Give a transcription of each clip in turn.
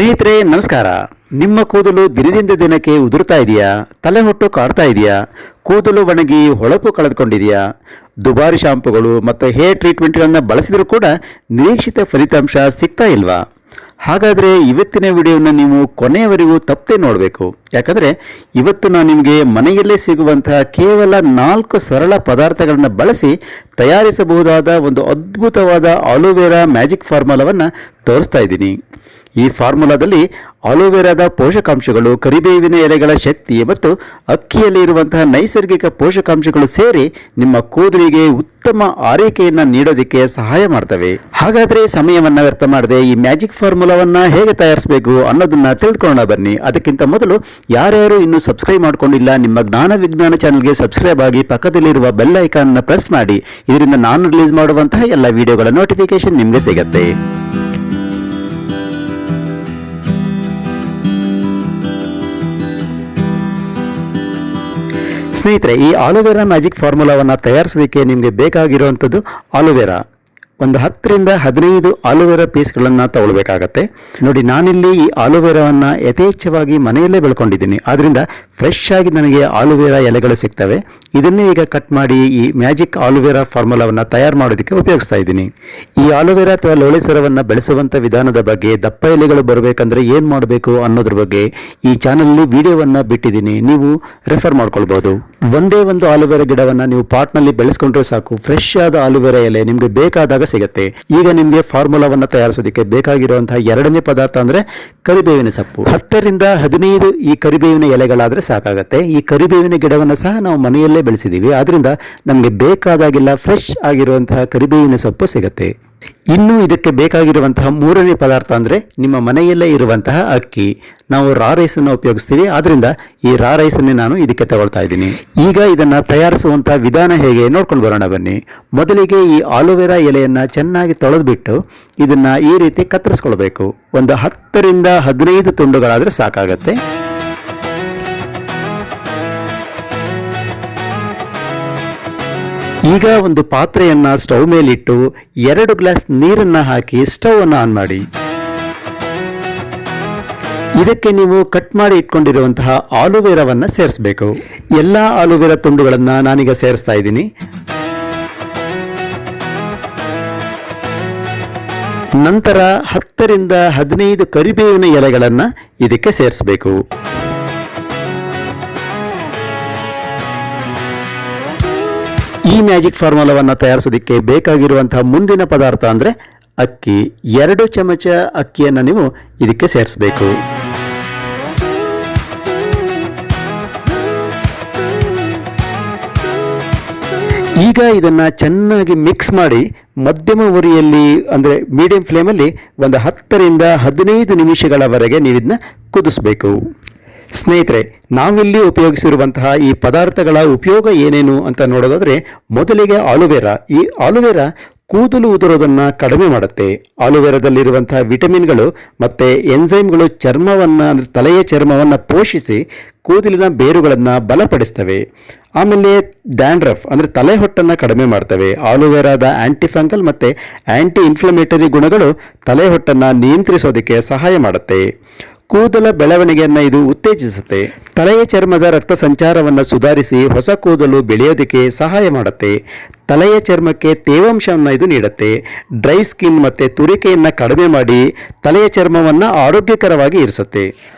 ಸ್ನೇಹಿತರೆ ನಮಸ್ಕಾರ. ನಿಮ್ಮ ಕೂದಲು ದಿನದಿಂದ ದಿನಕ್ಕೆ ಉದುರ್ತಾ ಇದೆಯಾ? ತಲೆ ಹೊಟ್ಟು ಕಾಡ್ತಾ ಇದೆಯಾ? ಕೂದಲು ಒಣಗಿ ಹೊಳಪು ಕಳೆದುಕೊಂಡಿದೆಯಾ? ದುಬಾರಿ ಶಾಂಪುಗಳು ಮತ್ತು ಹೇರ್ ಟ್ರೀಟ್ಮೆಂಟ್ಗಳನ್ನು ಬಳಸಿದರೂ ಕೂಡ ನಿರೀಕ್ಷಿತ ಫಲಿತಾಂಶ ಸಿಗ್ತಾ ಇಲ್ವಾ? ಹಾಗಾದರೆ ಇವತ್ತಿನ ವಿಡಿಯೋನ ನೀವು ಕೊನೆಯವರೆಗೂ ತಪ್ಪದೆ ನೋಡಬೇಕು. ಯಾಕಂದರೆ ಇವತ್ತು ನಾನು ನಿಮಗೆ ಮನೆಯಲ್ಲೇ ಸಿಗುವಂತಹ ಕೇವಲ 4 ಸರಳ ಪದಾರ್ಥಗಳನ್ನು ಬಳಸಿ ತಯಾರಿಸಬಹುದಾದ ಒಂದು ಅದ್ಭುತವಾದ ಆಲೋವೆರಾ ಮ್ಯಾಜಿಕ್ ಫಾರ್ಮುಲಾವನ್ನು ತೋರಿಸ್ತಾ ಇದ್ದೀನಿ. ಈ ಫಾರ್ಮುಲಾದಲ್ಲಿ ಆಲೋವೆರಾದ ಪೋಷಕಾಂಶಗಳು, ಕರಿಬೇವಿನ ಎಲೆಗಳ ಶಕ್ತಿ ಮತ್ತು ಅಕ್ಕಿಯಲ್ಲಿ ಇರುವಂತಹ ನೈಸರ್ಗಿಕ ಪೋಷಕಾಂಶಗಳು ಸೇರಿ ನಿಮ್ಮ ಕೂದಲಿಗೆ ಉತ್ತಮ ಆರೈಕೆಯನ್ನು ನೀಡೋದಕ್ಕೆ ಸಹಾಯ ಮಾಡ್ತವೆ. ಹಾಗಾದರೆ ಸಮಯವನ್ನು ವ್ಯರ್ಥ ಮಾಡದೆ ಈ ಮ್ಯಾಜಿಕ್ ಫಾರ್ಮುಲಾವನ್ನು ಹೇಗೆ ತಯಾರಿಸಬೇಕು ಅನ್ನೋದನ್ನ ತಿಳಿದುಕೊಳ್ಳೋಣ ಬನ್ನಿ. ಅದಕ್ಕಿಂತ ಮೊದಲು ಯಾರ್ಯಾರು ಇನ್ನೂ ಸಬ್ಸ್ಕ್ರೈಬ್ ಮಾಡ್ಕೊಂಡಿಲ್ಲ, ನಿಮ್ಮ ಜ್ಞಾನ ವಿಜ್ಞಾನ ಚಾನಲ್ಗೆ ಸಬ್ಸ್ಕ್ರೈಬ್ ಆಗಿ ಪಕ್ಕದಲ್ಲಿರುವ ಬೆಲ್ ಐಕಾನ್ ಪ್ರೆಸ್ ಮಾಡಿ. ಇದರಿಂದ ನಾನು ರಿಲೀಸ್ ಮಾಡುವಂತಹ ಎಲ್ಲ ವಿಡಿಯೋಗಳ ನೋಟಿಫಿಕೇಶನ್ ನಿಮಗೆ ಸಿಗುತ್ತೆ. ಸ್ನೇಹಿತರೆ, ಈ ಆಲೋವೆರಾ ಮ್ಯಾಜಿಕ್ ಫಾರ್ಮುಲಾವನ್ನು ತಯಾರಿಸೋದಕ್ಕೆ ನಿಮಗೆ ಬೇಕಾಗಿರುವಂಥದ್ದು ಆಲೋವೆರಾ. ಒಂದು 10 ರಿಂದ 15 ಆಲೋವೆರಾ ಪೀಸ್ಗಳನ್ನು ತಗೊಳ್ಬೇಕಾಗತ್ತೆ. ನೋಡಿ, ನಾನಿಲ್ಲಿ ಈ ಆಲೋವೆರಾವನ್ನು ಯಥೇಚ್ಛವಾಗಿ ಮನೆಯಲ್ಲೇ ಬೆಳ್ಕೊಂಡಿದ್ದೀನಿ. ಆದ್ದರಿಂದ ಫ್ರೆಶ್ ಆಗಿ ನನಗೆ ಆಲೋವೆರಾ ಎಲೆಗಳು ಸಿಗ್ತವೆ. ಇದನ್ನೇ ಈಗ ಕಟ್ ಮಾಡಿ ಈ ಮ್ಯಾಜಿಕ್ ಆಲೋವೆರಾ ಫಾರ್ಮುಲಾವನ್ನು ತಯಾರು ಮಾಡೋದಕ್ಕೆ ಉಪಯೋಗಿಸ್ತಾ ಇದ್ದೀನಿ. ಈ ಆಲೋವೆರಾ ಅಥವಾ ಲೋಳೆ ಸರವನ್ನು ಬೆಳೆಸುವಂಥ ವಿಧಾನದ ಬಗ್ಗೆ, ದಪ್ಪ ಎಲೆಗಳು ಬರಬೇಕಂದ್ರೆ ಏನು ಮಾಡಬೇಕು ಅನ್ನೋದ್ರ ಬಗ್ಗೆ ಈ ಚಾನಲ್ನಲ್ಲಿ ವಿಡಿಯೋವನ್ನು ಬಿಟ್ಟಿದ್ದೀನಿ, ನೀವು ರೆಫರ್ ಮಾಡ್ಕೊಳ್ಬೋದು. ಒಂದೇ ಒಂದು ಆಲೋವೆರಾ ಗಿಡವನ್ನು ನೀವು ಪಾಟ್ನಲ್ಲಿ ಬೆಳೆಸ್ಕೊಂಡ್ರೆ ಸಾಕು, ಫ್ರೆಶ್ ಆದ ಆಲೋವೆರಾ ಎಲೆ ನಿಮಗೆ ಬೇಕಾದಾಗ ಸಿಗುತ್ತೆ. ಈಗ ನಿಮಗೆ ಫಾರ್ಮುಲಾವನ್ನು ತಯಾರಿಸೋದಕ್ಕೆ ಬೇಕಾಗಿರುವಂತಹ 2ನೇ ಪದಾರ್ಥ ಅಂದ್ರೆ ಕರಿಬೇವಿನ ಸೊಪ್ಪು. 10 ರಿಂದ 15 ಈ ಕರಿಬೇವಿನ ಎಲೆಗಳಾದ್ರೆ ಸಾಕಾಗತ್ತೆ. ಈ ಕರಿಬೇವಿನ ಗಿಡವನ್ನು ಸಹ ನಾವು ಮನೆಯಲ್ಲೇ ಬೆಳೆಸಿದೀವಿ, ಆದ್ರಿಂದ ನಮಗೆ ಬೇಕಾದಾಗೆಲ್ಲ ಫ್ರೆಶ್ ಆಗಿರುವಂತಹ ಕರಿಬೇವಿನ ಸೊಪ್ಪು ಸಿಗುತ್ತೆ. ಇನ್ನು ಇದಕ್ಕೆ ಬೇಕಾಗಿರುವಂತಹ 3ನೇ ಪದಾರ್ಥ ಅಂದ್ರೆ ನಿಮ್ಮ ಮನೆಯಲ್ಲೇ ಇರುವಂತಹ ಅಕ್ಕಿ. ನಾವು ರಾ ರೈಸ್ ಅನ್ನು ಉಪಯೋಗಿಸ್ತೀವಿ, ಆದ್ರಿಂದ ಈ ರಾ ರೈಸ್ ಅನ್ನೇ ನಾನು ಇದಕ್ಕೆ ತಗೊಳ್ತಾ ಇದ್ದೀನಿ. ಈಗ ಇದನ್ನ ತಯಾರಿಸುವಂತಹ ವಿಧಾನ ಹೇಗೆ ನೋಡ್ಕೊಂಡು ಬರೋಣ ಬನ್ನಿ. ಮೊದಲಿಗೆ ಈ ಆಲೋವೆರಾ ಎಲೆಯನ್ನ ಚೆನ್ನಾಗಿ ತೊಳೆದ್ಬಿಟ್ಟು ಇದನ್ನ ಈ ರೀತಿ ಕತ್ತರಿಸ್ಕೊಳ್ಬೇಕು. ಒಂದು 10 ರಿಂದ 15 ತುಂಡುಗಳಾದ್ರೆ ಸಾಕಾಗತ್ತೆ. ಈಗ ಒಂದು ಪಾತ್ರೆಯನ್ನ ಸ್ಟವ್ ಮೇಲಿಟ್ಟು 2 ಗ್ಲಾಸ್ ನೀರನ್ನ ಹಾಕಿ ಸ್ಟವ್ ಅನ್ನು ಆನ್ ಮಾಡಿ. ಇದಕ್ಕೆ ನೀವು ಕಟ್ ಮಾಡಿ ಇಟ್ಕೊಂಡಿರುವಂತಹ ಆಲೋವೆರಾವನ್ನ ಸೇರಿಸಬೇಕು. ಎಲ್ಲಾ ಆಲೋವೆರಾ ತುಂಡುಗಳನ್ನ ನಾನೀಗ ಸೇರಿಸ್ತಾ ಇದ್ದೀನಿ. ನಂತರ 10 ರಿಂದ 15 ಕರಿಬೇವಿನ ಎಲೆಗಳನ್ನ ಇದಕ್ಕೆ ಸೇರಿಸಬೇಕು. ಈ ಮ್ಯಾಜಿಕ್ ಫಾರ್ಮುಲಾವನ್ನು ತಯಾರಿಸೋದಕ್ಕೆ ಬೇಕಾಗಿರುವಂತಹ ಮುಂದಿನ ಪದಾರ್ಥ ಅಂದ್ರೆ ಅಕ್ಕಿ. 2 ಚಮಚ ಅಕ್ಕಿಯನ್ನು ನೀವು ಇದಕ್ಕೆ ಸೇರಿಸಬೇಕು. ಈಗ ಇದನ್ನ ಚೆನ್ನಾಗಿ ಮಿಕ್ಸ್ ಮಾಡಿ ಮಧ್ಯಮ ಉರಿಯಲ್ಲಿ ಅಂದ್ರೆ ಮೀಡಿಯಂ ಫ್ಲೇಮಲ್ಲಿ ಒಂದು 10 ರಿಂದ 15 ನಿಮಿಷಗಳವರೆಗೆ ನೀವು ಇದನ್ನ ಕುದಿಸಬೇಕು. ಸ್ನೇಹಿತರೆ, ನಾವಿಲ್ಲಿ ಉಪಯೋಗಿಸಿರುವಂತಹ ಈ ಪದಾರ್ಥಗಳ ಉಪಯೋಗ ಏನೇನು ಅಂತ ನೋಡೋದಾದ್ರೆ, ಮೊದಲಿಗೆ ಆಲೋವೆರಾ. ಈ ಆಲೋವೆರಾ ಕೂದಲು ಉದುರೋದನ್ನ ಕಡಿಮೆ ಮಾಡುತ್ತೆ. ಆಲೋವೆರಾದಲ್ಲಿರುವಂತಹ ವಿಟಮಿನ್ಗಳು ಮತ್ತೆ ಎನ್ಸೈಮ್ಗಳು ಚರ್ಮವನ್ನ ಅಂದ್ರೆ ತಲೆಯ ಚರ್ಮವನ್ನ ಪೋಷಿಸಿ ಕೂದಲಿನ ಬೇರುಗಳನ್ನು ಬಲಪಡಿಸ್ತವೆ. ಆಮೇಲೆ ಡ್ಯಾಂಡ್ರಫ್ ಅಂದ್ರೆ ತಲೆ ಹೊಟ್ಟನ್ನು ಕಡಿಮೆ ಮಾಡ್ತವೆ. ಆಲೋವೆರಾದ ಆಂಟಿಫಂಗಲ್ ಮತ್ತೆ ಆಂಟಿ ಇನ್ಫ್ಲಮೇಟರಿ ಗುಣಗಳು ತಲೆ ಹೊಟ್ಟನ್ನು ನಿಯಂತ್ರಿಸೋದಕ್ಕೆ ಸಹಾಯ ಮಾಡುತ್ತೆ. ಕೂದಲ ಬೆಳವಣಿಗೆಯನ್ನು ಇದು ಉತ್ತೇಜಿಸುತ್ತೆ. ತಲೆಯ ಚರ್ಮದ ರಕ್ತ ಸಂಚಾರವನ್ನು ಸುಧಾರಿಸಿ ಹೊಸ ಕೂದಲು ಬೆಳೆಯೋದಕ್ಕೆ ಸಹಾಯ ಮಾಡುತ್ತೆ. ತಲೆಯ ಚರ್ಮಕ್ಕೆ ತೇವಾಂಶವನ್ನು ಇದು ನೀಡುತ್ತೆ. ಡ್ರೈ ಸ್ಕಿನ್ ಮತ್ತು ತುರಿಕೆಯನ್ನು ಕಡಿಮೆ ಮಾಡಿ ತಲೆಯ ಚರ್ಮವನ್ನು ಆರೋಗ್ಯಕರವಾಗಿ ಇರಿಸುತ್ತೆ.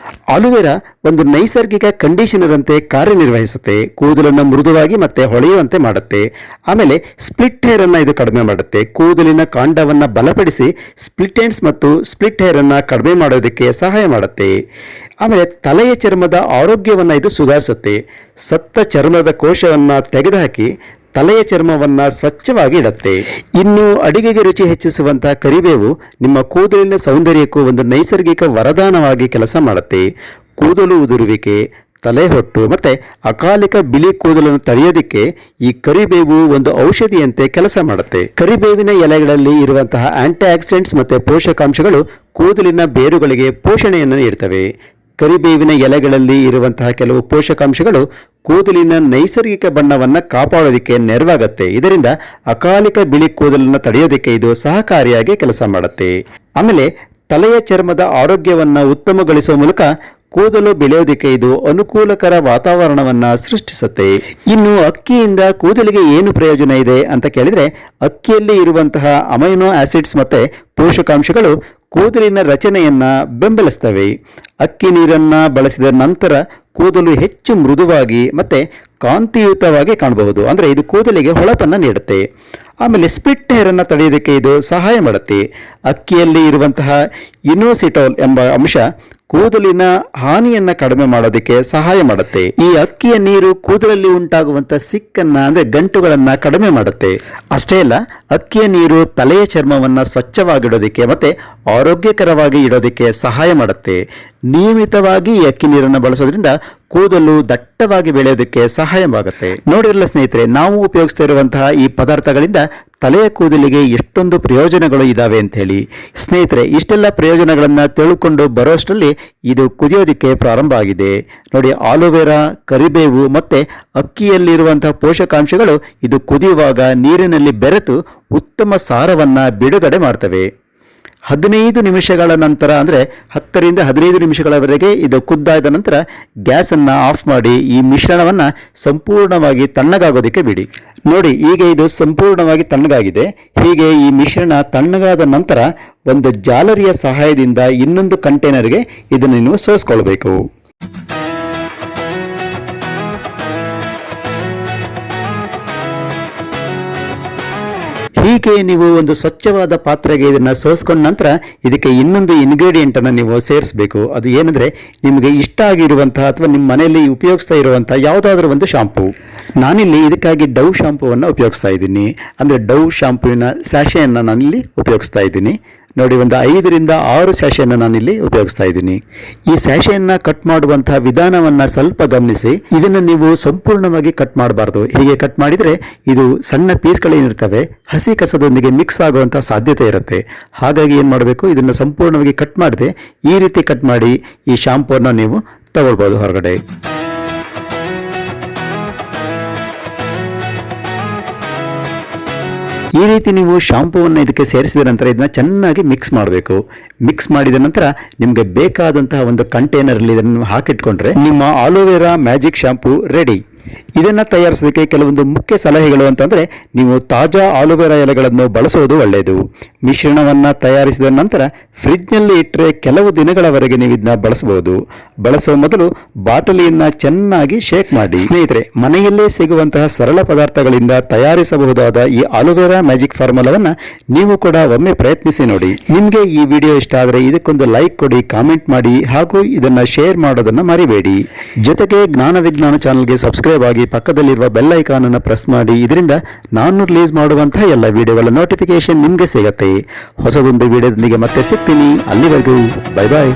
ಆಲೋವೆರಾ ಒಂದು ನೈಸರ್ಗಿಕ ಕಂಡೀಷನರ್ ಅಂತೆ ಕಾರ್ಯನಿರ್ವಹಿಸುತ್ತೆ. ಕೂದಲನ್ನು ಮೃದುವಾಗಿ ಮತ್ತೆ ಹೊಳೆಯುವಂತೆ ಮಾಡುತ್ತೆ. ಆಮೇಲೆ ಸ್ಪ್ಲಿಟ್ ಹೇರ್ ಅನ್ನು ಇದು ಕಡಿಮೆ ಮಾಡುತ್ತೆ. ಕೂದಲಿನ ಕಾಂಡವನ್ನು ಬಲಪಡಿಸಿ ಸ್ಪ್ಲಿಟ್ ಎಂಡ್ಸ್ ಮತ್ತು ಸ್ಪ್ಲಿಟ್ ಹೇರ್ ಅನ್ನು ಕಡಿಮೆ ಮಾಡೋದಕ್ಕೆ ಸಹಾಯ ಮಾಡುತ್ತೆ. ಆಮೇಲೆ ತಲೆಯ ಚರ್ಮದ ಆರೋಗ್ಯವನ್ನು ಇದು ಸುಧಾರಿಸುತ್ತೆ. ಸತ್ತ ಚರ್ಮದ ಕೋಶವನ್ನು ತೆಗೆದುಹಾಕಿ ತಲೆಯ ಚರ್ಮವನ್ನ ಸ್ವಚ್ಛವಾಗಿ ಇಡುತ್ತೆ. ಇನ್ನು ಅಡಿಗೆಗೆ ರುಚಿ ಹೆಚ್ಚಿಸುವಂತಹ ಕರಿಬೇವು ನಿಮ್ಮ ಕೂದಲಿನ ಸೌಂದರ್ಯಕ್ಕೂ ಒಂದು ನೈಸರ್ಗಿಕ ವರದಾನವಾಗಿ ಕೆಲಸ ಮಾಡುತ್ತೆ. ಕೂದಲು ಉದುರುವಿಕೆ, ತಲೆಹೊಟ್ಟು ಮತ್ತೆ ಅಕಾಲಿಕ ಬಿಳಿ ಕೂದಲನ್ನು ತಡೆಯೋದಕ್ಕೆ ಈ ಕರಿಬೇವು ಒಂದು ಔಷಧಿಯಂತೆ ಕೆಲಸ ಮಾಡುತ್ತೆ. ಕರಿಬೇವಿನ ಎಲೆಗಳಲ್ಲಿ ಇರುವಂತಹ ಆಂಟಿ ಆಕ್ಸಿಡೆಂಟ್ಸ್ ಮತ್ತೆ ಪೋಷಕಾಂಶಗಳು ಕೂದಲಿನ ಬೇರುಗಳಿಗೆ ಪೋಷಣೆಯನ್ನು ನೀಡುತ್ತವೆ. ಕರಿಬೇವಿನ ಎಲೆಗಳಲ್ಲಿ ಇರುವಂತಹ ಕೆಲವು ಪೋಷಕಾಂಶಗಳು ಕೂದಲಿನ ನೈಸರ್ಗಿಕ ಬಣ್ಣವನ್ನು ಕಾಪಾಡೋದಕ್ಕೆ ನೆರವಾಗುತ್ತೆ. ಇದರಿಂದ ಅಕಾಲಿಕ ಬಿಳಿ ಕೂದಲನ್ನು ತಡೆಯೋದಕ್ಕೆ ಇದು ಸಹಕಾರಿಯಾಗಿ ಕೆಲಸ ಮಾಡುತ್ತೆ. ಆಮೇಲೆ ತಲೆಯ ಚರ್ಮದ ಆರೋಗ್ಯವನ್ನು ಉತ್ತಮಗೊಳಿಸುವ ಮೂಲಕ ಕೂದಲು ಬೆಳೆಯೋದಕ್ಕೆ ಇದು ಅನುಕೂಲಕರ ವಾತಾವರಣವನ್ನು ಸೃಷ್ಟಿಸುತ್ತೆ. ಇನ್ನು ಅಕ್ಕಿಯಿಂದ ಕೂದಲಿಗೆ ಏನು ಪ್ರಯೋಜನ ಇದೆ ಅಂತ ಕೇಳಿದರೆ, ಅಕ್ಕಿಯಲ್ಲಿ ಇರುವಂತಹ ಅಮೈನೋ ಆಸಿಡ್ಸ್ ಮತ್ತು ಪೋಷಕಾಂಶಗಳು ಕೂದಲಿನ ರಚನೆಯನ್ನು ಬೆಂಬಲಿಸ್ತವೆ. ಅಕ್ಕಿ ನೀರನ್ನು ಬಳಸಿದ ನಂತರ ಕೂದಲು ಹೆಚ್ಚು ಮೃದುವಾಗಿ ಮತ್ತು ಕಾಂತಿಯುತವಾಗಿ ಕಾಣಬಹುದು. ಅಂದರೆ ಇದು ಕೂದಲಿಗೆ ಹೊಳಪನ್ನು ನೀಡುತ್ತೆ. ಆಮೇಲೆ ಸ್ಪ್ಲಿಟ್ ಹೇರನ್ನು ತಡೆಯೋದಕ್ಕೆ ಇದು ಸಹಾಯ ಮಾಡುತ್ತೆ. ಅಕ್ಕಿಯಲ್ಲಿ ಇರುವಂತಹ ಇನೋಸಿಟೋಲ್ ಎಂಬ ಅಂಶ ಕೂದಲಿನ ಹಾನಿಯನ್ನು ಕಡಿಮೆ ಮಾಡೋದಕ್ಕೆ ಸಹಾಯ ಮಾಡುತ್ತೆ. ಈ ಅಕ್ಕಿಯ ನೀರು ಕೂದಲಲ್ಲಿ ಉಂಟಾಗುವಂಥ ಸಿಕ್ಕನ್ನು ಅಂದರೆ ಗಂಟುಗಳನ್ನು ಕಡಿಮೆ ಮಾಡುತ್ತೆ. ಅಷ್ಟೇ ಅಲ್ಲ, ಅಕ್ಕಿಯ ನೀರು ತಲೆಯ ಚರ್ಮವನ್ನು ಸ್ವಚ್ಛವಾಗಿಡೋದಕ್ಕೆ ಮತ್ತು ಆರೋಗ್ಯಕರವಾಗಿ ಇಡೋದಕ್ಕೆ ಸಹಾಯ ಮಾಡುತ್ತೆ. ನಿಯಮಿತವಾಗಿ ಈ ಅಕ್ಕಿ ನೀರನ್ನು ಬಳಸೋದ್ರಿಂದ ಕೂದಲು ದಟ್ಟವಾಗಿ ಬೆಳೆಯೋದಕ್ಕೆ ಸಹಾಯವಾಗುತ್ತೆ. ನೋಡಿರಲ್ಲ ಸ್ನೇಹಿತರೆ, ನಾವು ಉಪಯೋಗಿಸ್ತಾ ಇರುವಂತಹ ಈ ಪದಾರ್ಥಗಳಿಂದ ತಲೆಯ ಕೂದಲಿಗೆ ಎಷ್ಟೊಂದು ಪ್ರಯೋಜನಗಳು ಇದ್ದಾವೆ ಅಂತ ಹೇಳಿ. ಸ್ನೇಹಿತರೆ, ಇಷ್ಟೆಲ್ಲ ಪ್ರಯೋಜನಗಳನ್ನು ತಿಳ್ಕೊಂಡು ಬರೋಷ್ಟರಲ್ಲಿ ಇದು ಕುದಿಯೋದಕ್ಕೆ ಪ್ರಾರಂಭ ಆಗಿದೆ. ನೋಡಿ, ಆಲೋವೆರಾ, ಕರಿಬೇವು ಮತ್ತು ಅಕ್ಕಿಯಲ್ಲಿರುವಂತಹ ಪೋಷಕಾಂಶಗಳು ಇದು ಕುದಿಯುವಾಗ ನೀರಿನಲ್ಲಿ ಬೆರೆತು ಉತ್ತಮ ಸಾರವನ್ನು ಬಿಡುಗಡೆ ಮಾಡ್ತವೆ. 15 ನಿಮಿಷಗಳ ನಂತರ, ಅಂದರೆ 10 ರಿಂದ 15 ನಿಮಿಷಗಳವರೆಗೆ ಇದು ಕುದ್ದಾದ ನಂತರ ಗ್ಯಾಸನ್ನು ಆಫ್ ಮಾಡಿ ಈ ಮಿಶ್ರಣವನ್ನು ಸಂಪೂರ್ಣವಾಗಿ ತಣ್ಣಗಾಗೋದಕ್ಕೆ ಬಿಡಿ. ನೋಡಿ, ಈಗ ಇದು ಸಂಪೂರ್ಣವಾಗಿ ತಣ್ಣಗಾಗಿದೆ. ಹೀಗೆ ಈ ಮಿಶ್ರಣ ತಣ್ಣಗಾದ ನಂತರ ಒಂದು ಜಾಲರಿಯ ಸಹಾಯದಿಂದ ಇನ್ನೊಂದು ಕಂಟೈನರ್ಗೆ ಇದನ್ನು ನೀವು ಸೋಸ್ಕೊಳ್ಬೇಕು. ಹೀಗೆ ನೀವು ಒಂದು ಸ್ವಚ್ಛವಾದ ಪಾತ್ರೆಗೆ ಇದನ್ನು ಸೋಸ್ಕೊಂಡ ನಂತರ ಇದಕ್ಕೆ ಇನ್ನೊಂದು ಇಂಗ್ರೀಡಿಯೆಂಟನ್ನು ನೀವು ಸೇರಿಸಬೇಕು. ಅದು ಏನಂದರೆ, ನಿಮಗೆ ಇಷ್ಟ ಆಗಿರುವಂತಹ ಅಥವಾ ನಿಮ್ಮ ಮನೆಯಲ್ಲಿ ಉಪಯೋಗಿಸ್ತಾ ಇರುವಂಥ ಯಾವುದಾದ್ರೂ ಒಂದು ಶಾಂಪೂ. ನಾನಿಲ್ಲಿ ಇದಕ್ಕಾಗಿ ಡವ್ ಶಾಂಪೂವನ್ನು ಉಪಯೋಗಿಸ್ತಾ ಇದ್ದೀನಿ. ಅಂದರೆ ಡವ್ ಶಾಂಪೂವಿನ ಸ್ಯಾಶೆಯನ್ನು ನಾನಿಲ್ಲಿ ಉಪಯೋಗಿಸ್ತಾ ಇದ್ದೀನಿ. ನೋಡಿ, ಒಂದು 5 ರಿಂದ 6 ಸ್ಯಾಶೆಯನ್ನು ನಾನಿಲ್ಲಿ ಉಪಯೋಗಿಸ್ತಾ ಇದ್ದೀನಿ. ಈ ಸ್ಯಾಶೆಯನ್ನು ಕಟ್ ಮಾಡುವಂತಹ ವಿಧಾನವನ್ನು ಸ್ವಲ್ಪ ಗಮನಿಸಿ. ಇದನ್ನು ನೀವು ಸಂಪೂರ್ಣವಾಗಿ ಕಟ್ ಮಾಡಬಾರ್ದು. ಹೀಗೆ ಕಟ್ ಮಾಡಿದರೆ ಇದು ಸಣ್ಣ ಪೀಸ್ಗಳೇನಿರ್ತವೆ ಹಸಿ ಕಸದೊಂದಿಗೆ ಮಿಕ್ಸ್ ಆಗುವಂಥ ಸಾಧ್ಯತೆ ಇರುತ್ತೆ. ಹಾಗಾಗಿ ಏನು ಮಾಡಬೇಕು, ಇದನ್ನು ಸಂಪೂರ್ಣವಾಗಿ ಕಟ್ ಮಾಡದೆ ಈ ರೀತಿ ಕಟ್ ಮಾಡಿ ಈ ಶಾಂಪೂವನ್ನು ನೀವು ತಗೊಳ್ಬೋದು ಹೊರಗಡೆ. ಈ ರೀತಿ ನೀವು ಶಾಂಪೂವನ್ನು ಇದಕ್ಕೆ ಸೇರಿಸಿದ ನಂತರ ಇದನ್ನು ಚೆನ್ನಾಗಿ ಮಿಕ್ಸ್ ಮಾಡಬೇಕು. ಮಿಕ್ಸ್ ಮಾಡಿದ ನಂತರ ನಿಮಗೆ ಬೇಕಾದಂತಹ ಒಂದು ಕಂಟೈನರಲ್ಲಿ ಇದನ್ನು ಹಾಕಿಟ್ಕೊಂಡ್ರೆ ನಿಮ್ಮ ಆಲೋವೆರಾ ಮ್ಯಾಜಿಕ್ ಶಾಂಪೂ ರೆಡಿ. ಇದನ್ನು ತಯಾರಿಸೋದಕ್ಕೆ ಕೆಲವೊಂದು ಮುಖ್ಯ ಸಲಹೆಗಳು ಅಂತಂದರೆ, ನೀವು ತಾಜಾ ಆಲೋವೆರಾ ಎಲೆಗಳನ್ನು ಬಳಸೋದು ಒಳ್ಳೆಯದು. ಮಿಶ್ರಣವನ್ನು ತಯಾರಿಸಿದ ನಂತರ ಫ್ರಿಡ್ಜ್ನಲ್ಲಿ ಇಟ್ಟರೆ ಕೆಲವು ದಿನಗಳವರೆಗೆ ನೀವು ಇದನ್ನ ಬಳಸಬಹುದು. ಬಳಸುವ ಮೊದಲು ಬಾಟಲಿಯನ್ನು ಚೆನ್ನಾಗಿ ಶೇಕ್ ಮಾಡಿ. ಸ್ನೇಹಿತರೆ, ಮನೆಯಲ್ಲೇ ಸಿಗುವಂತಹ ಸರಳ ಪದಾರ್ಥಗಳಿಂದ ತಯಾರಿಸಬಹುದಾದ ಈ ಆಲೋವೆರಾ ಮ್ಯಾಜಿಕ್ ಫಾರ್ಮುಲಾವನ್ನು ನೀವು ಕೂಡ ಒಮ್ಮೆ ಪ್ರಯತ್ನಿಸಿ ನೋಡಿ. ನಿಮಗೆ ಈ ವಿಡಿಯೋ ಇಷ್ಟ ಆದರೆ ಇದಕ್ಕೊಂದು ಲೈಕ್ ಕೊಡಿ, ಕಾಮೆಂಟ್ ಮಾಡಿ, ಹಾಗೂ ಇದನ್ನು ಶೇರ್ ಮಾಡೋದನ್ನು ಮರಿಬೇಡಿ. ಜೊತೆಗೆ ಜ್ಞಾನ ವಿಜ್ಞಾನ ಚಾನಲ್ಗೆ ಸಬ್ಸ್ಕ್ರೈಬ್ ಆಗಿ ಪಕ್ಕದಲ್ಲಿರುವ ಬೆಲ್ ಐಕಾನ್ ಅನ್ನು ಪ್ರೆಸ್ ಮಾಡಿ. ಇದರಿಂದ ನಾನು ರಿಲೀಸ್ ಮಾಡುವಂತಹ ಎಲ್ಲ ವಿಡಿಯೋಗಳ ನೋಟಿಫಿಕೇಶನ್ ನಿಮಗೆ ಸಿಗುತ್ತೆ. ಹೊಸದೊಂದು ವಿಡಿಯೋದೊಂದಿಗೆ ಮತ್ತೆ ಸಿಗ್ತೀನಿ. ಅಲ್ಲಿವರೆಗೂ ಬೈ ಬಾಯ್.